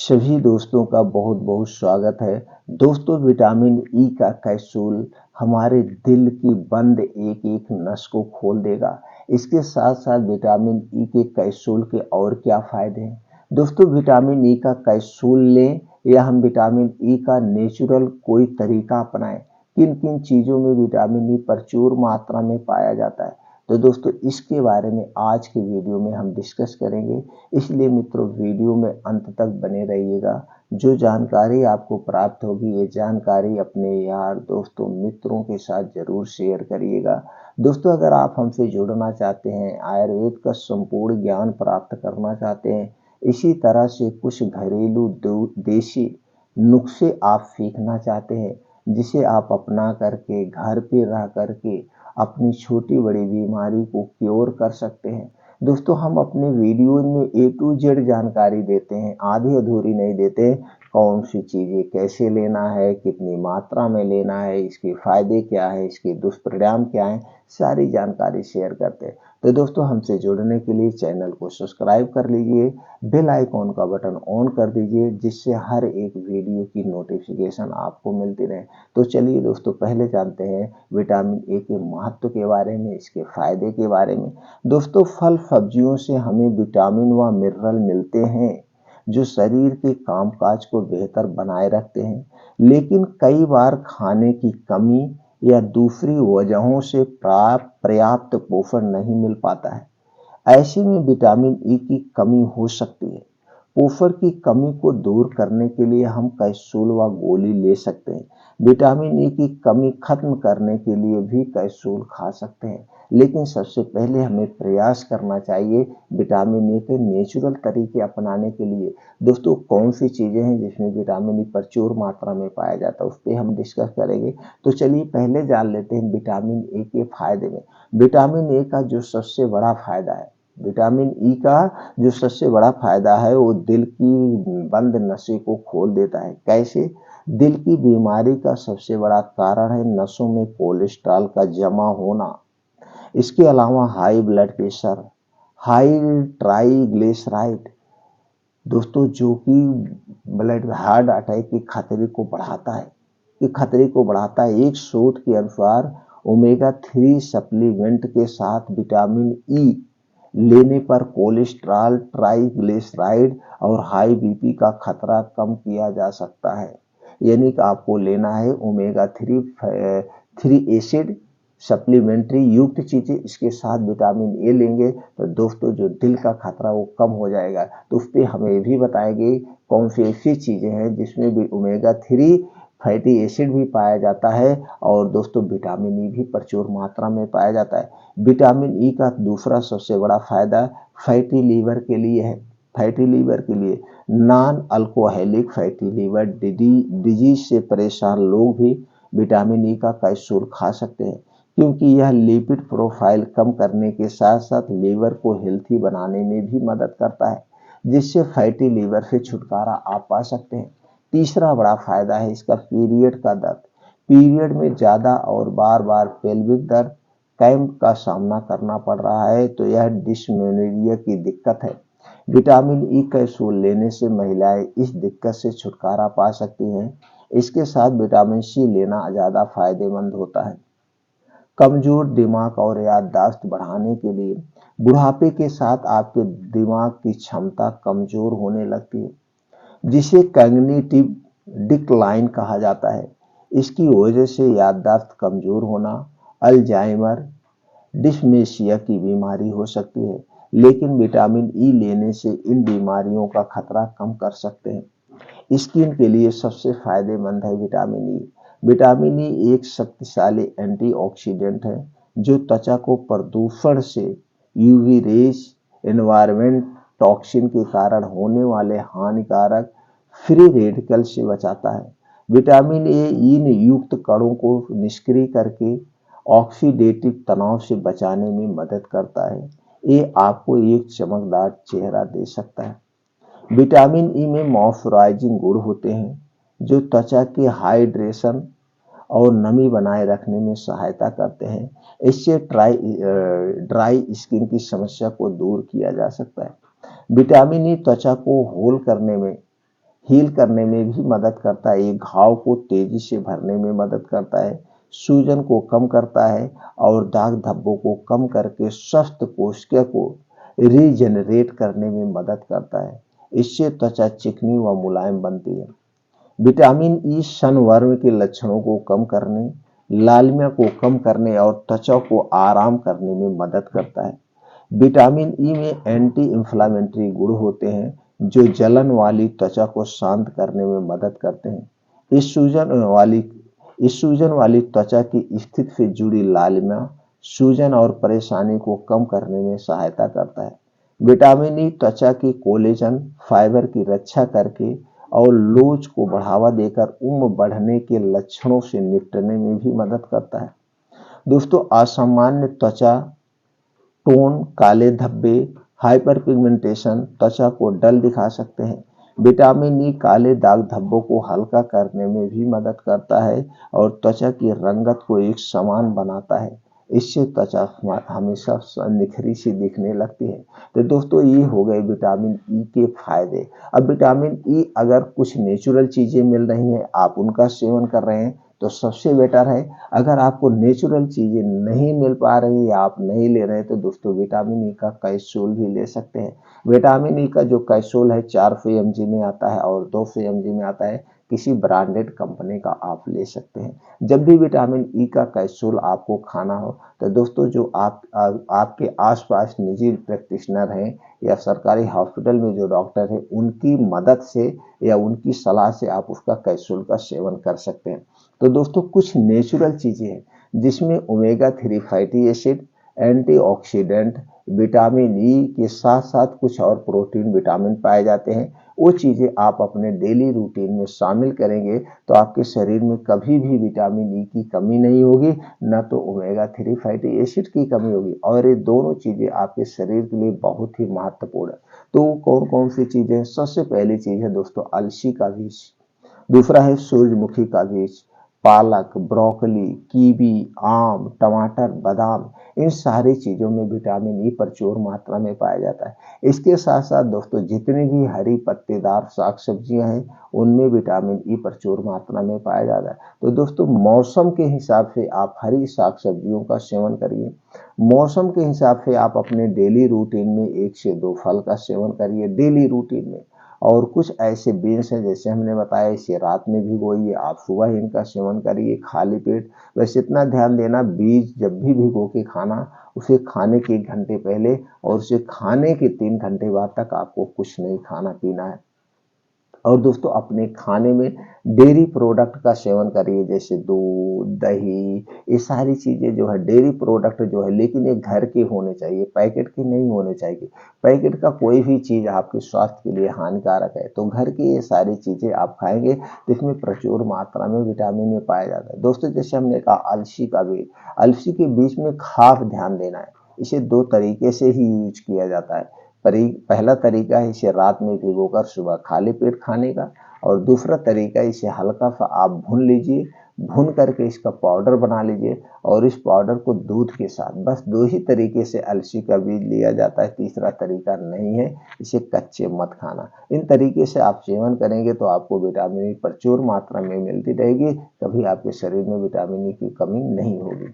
सभी दोस्तों का बहुत बहुत स्वागत है। दोस्तों, विटामिन ई का कैप्सूल हमारे दिल की बंद एक एक नस को खोल देगा। इसके साथ साथ विटामिन ई के कैप्सूल के और क्या फायदे हैं। दोस्तों, विटामिन ई का कैप्सूल लें या हम विटामिन ई का नेचुरल कोई तरीका अपनाएं, किन किन चीज़ों में विटामिन ई प्रचुर मात्रा में पाया जाता है, तो दोस्तों इसके बारे में आज की वीडियो में हम डिस्कस करेंगे। इसलिए मित्रों, वीडियो में अंत तक बने रहिएगा। जो जानकारी आपको प्राप्त होगी, ये जानकारी अपने यार दोस्तों मित्रों के साथ जरूर शेयर करिएगा। दोस्तों, अगर आप हमसे जुड़ना चाहते हैं, आयुर्वेद का संपूर्ण ज्ञान प्राप्त करना चाहते हैं, इसी तरह से कुछ घरेलू देसी नुस्खे आप सीखना चाहते हैं, जिसे आप अपना करके घर पे रह करके अपनी छोटी बड़ी बीमारी को क्योर कर सकते हैं। दोस्तों, हम अपने वीडियो में ए टू जेड जानकारी देते हैं, आधी अधूरी नहीं देते। कौन सी चीज़ें कैसे लेना है, कितनी मात्रा में लेना है, इसके फायदे क्या है, इसके दुष्परिणाम क्या हैं, सारी जानकारी शेयर करते हैं। तो दोस्तों, हमसे जुड़ने के लिए चैनल को सब्सक्राइब कर लीजिए, बेल आइकॉन का बटन ऑन कर दीजिए, जिससे हर एक वीडियो की नोटिफिकेशन आपको मिलती रहे। तो चलिए दोस्तों, पहले जानते हैं विटामिन ए के महत्व के बारे में, इसके फायदे के बारे में। दोस्तों, फल सब्जियों से हमें विटामिन व मिनरल मिलते हैं, जो शरीर के कामकाज को बेहतर बनाए रखते हैं। लेकिन कई बार खाने की कमी या दूसरी वजहों से पर्याप्त पोषण नहीं मिल पाता है। ऐसे में विटामिन ई की कमी हो सकती है। पोषण की कमी को दूर करने के लिए हम कैप्सूल व गोली ले सकते हैं। विटामिन ई की कमी खत्म करने के लिए भी कैप्सूल खा सकते हैं, लेकिन सबसे पहले हमें प्रयास करना चाहिए विटामिन ई के नेचुरल तरीके अपनाने के लिए। दोस्तों, कौन सी चीज़ें हैं जिसमें विटामिन ई प्रचुर मात्रा में पाया जाता है, उस पर हम डिस्कस करेंगे। तो चलिए पहले जान लेते हैं विटामिन ए के फायदे में। विटामिन ए का जो सबसे बड़ा फायदा है, विटामिन ई का जो सबसे बड़ा फायदा है, वो दिल की बंद नसें को खोल देता है। कैसे? दिल की बीमारी का सबसे बड़ा कारण है नसों में कोलेस्ट्रॉल का जमा होना। इसके अलावा high blood pressure, high triglyceride, दोस्तों जो कि ब्लड हार्ट अटैक के खतरे को बढ़ाता है, एक शोध के अनुसार ओमेगा 3 सप्लीमेंट के साथ विटामिन ई लेने पर कोलेस्ट्रॉल, ट्राइग्लिसराइड और हाई बीपी का खतरा कम किया जा सकता है। यानी कि आपको लेना है ओमेगा 3 एसिड सप्लीमेंट्री युक्त चीजें, इसके साथ विटामिन ए लेंगे तो दोस्तों जो दिल का खतरा वो कम हो जाएगा। तो उस पर हम ये भी बताएंगे कौन सी ऐसी चीजें हैं जिसमें भी ओमेगा 3 फैटी एसिड भी पाया जाता है, और दोस्तों विटामिन ई भी प्रचुर मात्रा में पाया जाता है। विटामिन ई का दूसरा सबसे बड़ा फायदा फैटी लीवर के लिए है। फैटी लीवर के लिए non alcoholic fatty liver disease से परेशान लोग भी विटामिन ई का कैप्सूल खा सकते हैं, क्योंकि यह लिपिड प्रोफाइल कम करने के साथ साथ लीवर को हेल्थी बनाने में भी मदद करता है, जिससे फैटी लीवर से छुटकारा आप पा सकते हैं। तीसरा बड़ा फायदा है इसका पीरियड का दर्द। पीरियड में ज्यादा और बार बार पेल्विक दर्द, क्रैम्प का सामना करना पड़ रहा है, तो यह डिस्मेनोरिया की दिक्कत है। विटामिन ई कैप्सूल लेने से महिलाएं इस दिक्कत से छुटकारा पा सकती हैं। इसके साथ विटामिन सी लेना ज्यादा फायदेमंद होता है। कमजोर दिमाग और याददाश्त बढ़ाने के लिए, बुढ़ापे के साथ आपके दिमाग की क्षमता कमजोर होने लगती है, जिसे कॉग्निटिव डिक्लाइन कहा जाता है। इसकी वजह से याददाश्त कमजोर होना, अल्जाइमर, डिस्मेंशिया की बीमारी हो सकती है। लेकिन विटामिन ई लेने से इन बीमारियों का खतरा कम कर सकते हैं। स्किन के लिए सबसे फायदेमंद है विटामिन ई। विटामिन ई एक शक्तिशाली एंटीऑक्सीडेंट है, जो त्वचा को प्रदूषण से, यूवी रेज, एनवायरमेंट टॉक्सिन के कारण होने वाले हानिकारक फ्री रेडिकल से बचाता है। विटामिन ए इन युक्त कणों को निष्क्रिय करके ऑक्सीडेटिव तनाव से बचाने में मदद करता है। ये आपको एक चमकदार चेहरा दे सकता है। विटामिन ई में मॉइस्चराइजिंग गुण होते हैं, जो त्वचा के हाइड्रेशन और नमी बनाए रखने में सहायता करते हैं। इससे ड्राई स्किन की समस्या को दूर किया जा सकता है। विटामिन ई त्वचा को होल करने में हील करने में भी मदद करता है, ये घाव को तेजी से भरने में मदद करता है, सूजन को कम करता है और दाग धब्बों को कम करके स्वस्थ कोशिका को रीजनरेट करने में मदद करता है। इससे त्वचा चिकनी व मुलायम बनती है। विटामिन ई सनवर्म के लक्षणों को कम करने, लालिमा को कम करने और त्वचा को आराम करने में मदद करता है। विटामिन ई में एंटी इंफ्लेमेटरी गुण होते हैं जो जलन वाली त्वचा को शांत करने में मदद करते हैं। इस सूजन वाली त्वचा की स्थिति से जुड़ी लालिमा सूजन और परेशानी को कम करने में सहायता करता है। विटामिन ई त्वचा की कोलेजन फाइबर की रक्षा करके और लोच को बढ़ावा देकर उम्र बढ़ने के लक्षणों से निपटने में भी मदद करता है। दोस्तों, असामान्य त्वचा टोन, काले धब्बे, हाइपर पिगमेंटेशन त्वचा को डल दिखा सकते हैं। विटामिन ई काले दाग धब्बों को हल्का करने में भी मदद करता है और त्वचा की रंगत को एक समान बनाता है। इससे त्वचा हमेशा निखरी सी दिखने लगती है। तो दोस्तों, ये हो गए विटामिन ई के फायदे। अब विटामिन ई अगर कुछ नेचुरल चीजें मिल रही हैं, आप उनका सेवन कर रहे हैं तो सबसे बेटर है। अगर आपको नेचुरल चीजें नहीं मिल पा रही या आप नहीं ले रहे तो दोस्तों विटामिन ई का कैप्सूल भी ले सकते हैं। विटामिन ई का जो कैप्सूल है 400 mg में आता है और 200 mg में आता है। किसी ब्रांडेड कंपनी का आप ले सकते हैं। जब भी विटामिन ई का कैप्सूल आपको खाना हो तो दोस्तों जो आपके आसपास निजी प्रैक्टिशनर हैं या सरकारी हॉस्पिटल में जो डॉक्टर है उनकी मदद से या उनकी सलाह से आप उसका कैप्सूल का सेवन कर सकते हैं। तो दोस्तों, कुछ नेचुरल चीजें हैं जिसमें omega 3 fatty acid, antioxidant, vitamin E के साथ साथ कुछ और प्रोटीन विटामिन पाए जाते हैं। वो चीजें आप अपने डेली रूटीन में शामिल करेंगे तो आपके शरीर में कभी भी विटामिन ई की कमी नहीं होगी, न तो ओमेगा 3 फैटी एसिड की कमी होगी। और ये दोनों चीजें आपके शरीर के लिए बहुत ही महत्वपूर्ण है। तो कौन कौन सी चीजें? सबसे पहली चीज है दोस्तों अलसी का बीज, दूसरा है सूरजमुखी का बीज, पालक, ब्रोकली, कीवी, आम, टमाटर, बादाम, इन सारी चीजों में विटामिन ई प्रचुर मात्रा में पाया जाता है। इसके साथ साथ दोस्तों जितनी भी हरी पत्तेदार साग सब्जियां हैं उनमें विटामिन ई प्रचुर मात्रा में पाया जाता है। तो दोस्तों मौसम के हिसाब से आप हरी साग सब्जियों का सेवन करिए। मौसम के हिसाब से आप अपने डेली रूटीन में 1 से 2 फल का सेवन करिए डेली रूटीन में। और कुछ ऐसे बीन्स हैं जैसे हमने बताया, इसे रात में भिगोइए, आप सुबह इनका सेवन करिए खाली पेट। बस इतना ध्यान देना, बीज जब भी भिगो के खाना, उसे खाने के 1 घंटे पहले और उसे खाने के 3 घंटे बाद तक आपको कुछ नहीं खाना पीना है। और दोस्तों अपने खाने में डेयरी प्रोडक्ट का सेवन करिए, जैसे दूध, दही, ये सारी चीजें जो है डेयरी प्रोडक्ट जो है, लेकिन ये घर के होने चाहिए, पैकेट के नहीं होने चाहिए। पैकेट का कोई भी चीज आपके स्वास्थ्य के लिए हानिकारक है। तो घर की ये सारी चीजें आप खाएंगे तो इसमें प्रचुर मात्रा में विटामिन ए पाया जाता है। दोस्तों जैसे हमने कहा अलसी का बीज, अलसी के बीज में खास ध्यान देना है। इसे 2 तरीके से ही यूज किया जाता है। पहला तरीका है इसे रात में भिगोकर सुबह खाली पेट खाने का, और दूसरा तरीका इसे हल्का सा आप भून लीजिए, भून करके इसका पाउडर बना लीजिए और इस पाउडर को दूध के साथ, बस 2 ही तरीके से अलसी का बीज लिया जाता है, तीसरा तरीका नहीं है। इसे कच्चे मत खाना। इन तरीके से आप सेवन करेंगे तो आपको विटामिन ई प्रचुर मात्रा में मिलती रहेगी, कभी आपके शरीर में विटामिन ई की कमी नहीं होगी।